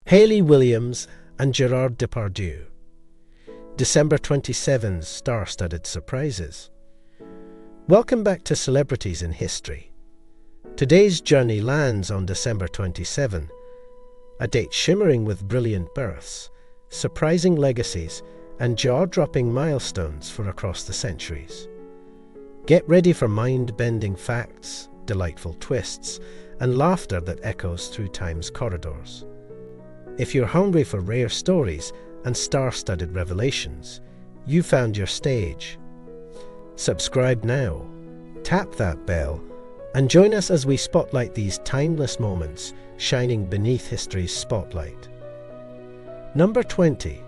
Hayley Williams and Gerard Depardieu. December 27's star-studded surprises. Welcome back to Celebrities in History. Today's journey lands on December 27, a date shimmering with brilliant births, surprising legacies, and jaw-dropping milestones for across the centuries. Get ready for mind-bending facts, delightful twists, and laughter that echoes through time's corridors. If you're hungry for rare stories and star-studded revelations, you found your stage. Subscribe now, tap that bell, and join us as we spotlight these timeless moments shining beneath history's spotlight. Number 20.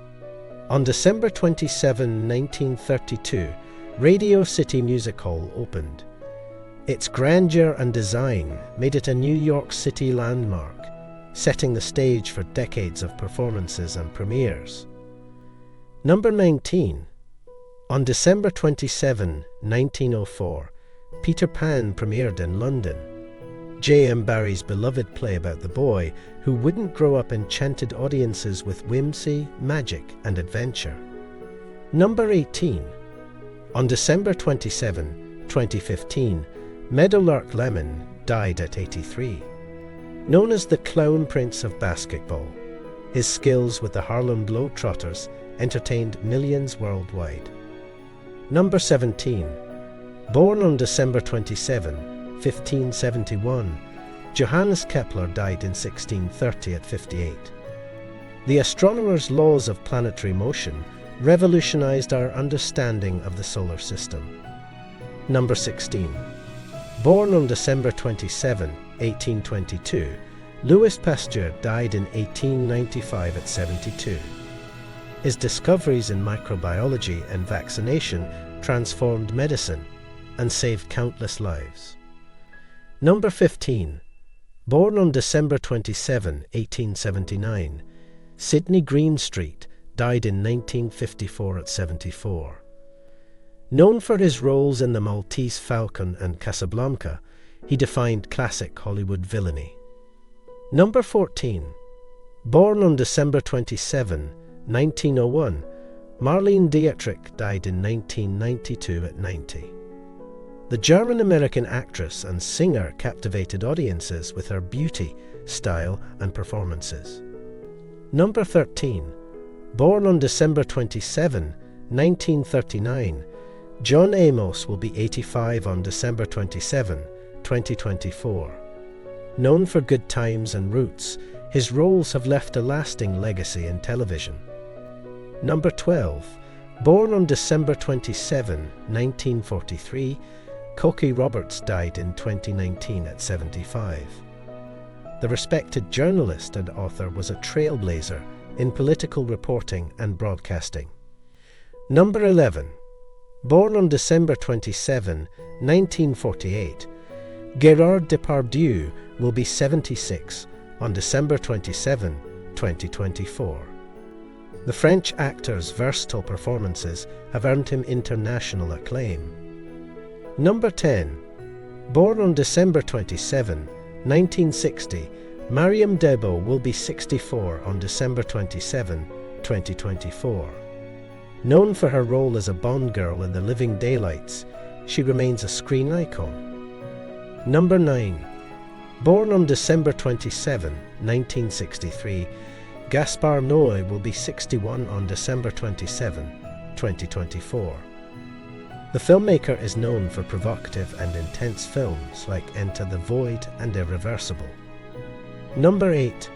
On December 27, 1932, Radio City Music Hall opened. Its grandeur and design made it a New York City landmark, setting the stage for decades of performances and premieres. Number 19. On December 27, 1904, Peter Pan premiered in London. J.M. Barrie's beloved play about the boy who wouldn't grow up enchanted audiences with whimsy, magic, and adventure. Number 18. On December 27, 2015, Meadowlark Lemon died at 83. Known as the Clown Prince of basketball, his skills with the Harlem Globetrotters entertained millions worldwide. Number 17. Born on December 27, 1571, Johannes Kepler died in 1630 at 58. The astronomer's laws of planetary motion revolutionized our understanding of the solar system. Number 16. Born on December 27, 1822, Louis Pasteur died in 1895 at 72. His discoveries in microbiology and vaccination transformed medicine and saved countless lives. Number 15. Born on December 27, 1879, Sidney Greenstreet died in 1954 at 74. Known for his roles in The Maltese Falcon and Casablanca, he defined classic Hollywood villainy. Number 14. Born on December 27, 1901, Marlene Dietrich died in 1992 at 90. The German-American actress and singer captivated audiences with her beauty, style, and performances. Number 13. Born on December 27, 1939, John Amos will be 85 on December 27, 2024. Known for Good Times and Roots, his roles have left a lasting legacy in television. Number 12. Born on December 27, 1943, Cokie Roberts died in 2019 at 75. The respected journalist and author was a trailblazer in political reporting and broadcasting. Number 11. Born on December 27, 1948, Gerard Depardieu will be 76 on December 27, 2024. The French actor's versatile performances have earned him international acclaim. Number 10. Born on December 27, 1960, Mariam Debo will be 64 on December 27, 2024. Known for her role as a Bond girl in The Living Daylights, she remains a screen icon. Number 9. Born on December 27, 1963, Gaspar Noé will be 61 on December 27, 2024. The filmmaker is known for provocative and intense films like Enter the Void and Irreversible. Number 8.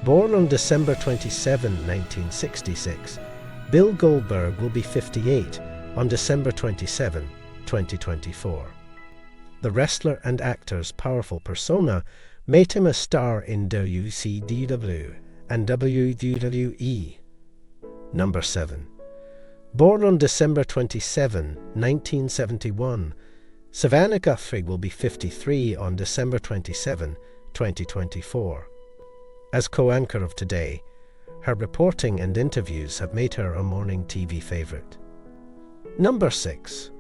Born on December 27, 1966, Bill Goldberg will be 58 on December 27, 2024. The wrestler and actor's powerful persona made him a star in WCW and WWE. Number 7. Born on December 27, 1971, Savannah Guthrie will be 53 on December 27, 2024. As co-anchor of Today, her reporting and interviews have made her a morning TV favourite. Number 6.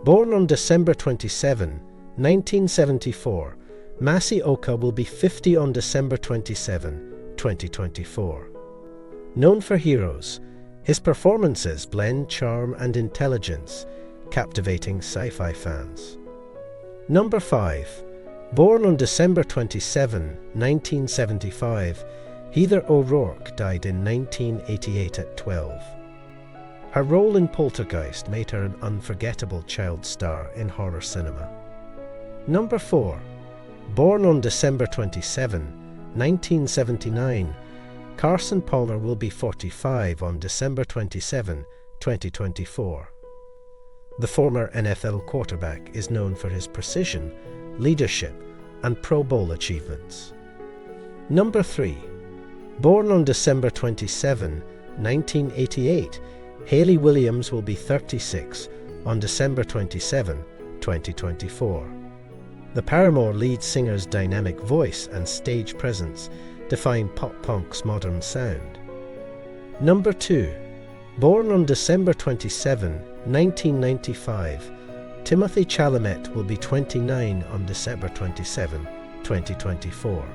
Born on December 27, 1974, Masi Oka will be 50 on December 27, 2024. Known for Heroes, his performances blend charm and intelligence, captivating sci-fi fans. Number 5. Born on December 27, 1975, Heather O'Rourke died in 1988 at 12. Her role in Poltergeist made her an unforgettable child star in horror cinema. Number 4. Born on December 27, 1979, Carson Palmer will be 45 on December 27, 2024. The former NFL quarterback is known for his precision, leadership, and Pro Bowl achievements. Number 3. Born on December 27, 1988, Hayley Williams will be 36 on December 27, 2024. The Paramore lead singer's dynamic voice and stage presence define pop-punk's modern sound. Number 2. Born on December 27, 1995, Timothée Chalamet will be 29 on December 27, 2024.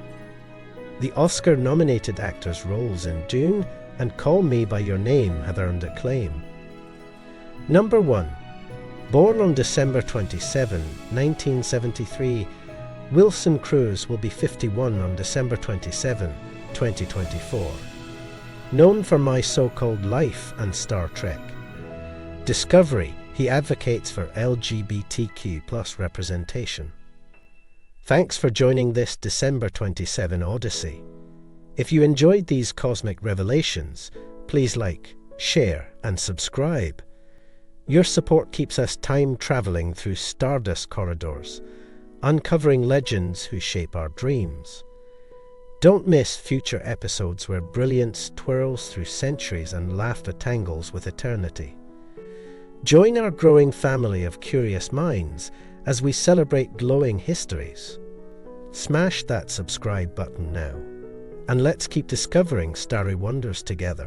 The Oscar-nominated actor's roles in Dune and Call Me By Your Name have earned acclaim. Number 1. Born on December 27, 1973, Wilson Cruz will be 51 on December 27, 2024. Known for My So-Called Life and Star Trek. Discovery, he advocates for LGBTQ+ representation. Thanks for joining this December 27 Odyssey. If you enjoyed these cosmic revelations, please like, share, and subscribe. Your support keeps us time-traveling through stardust corridors, uncovering legends who shape our dreams. Don't miss future episodes where brilliance twirls through centuries and laughter tangles with eternity. Join our growing family of curious minds as we celebrate glowing histories. Smash that subscribe button now, and let's keep discovering starry wonders together.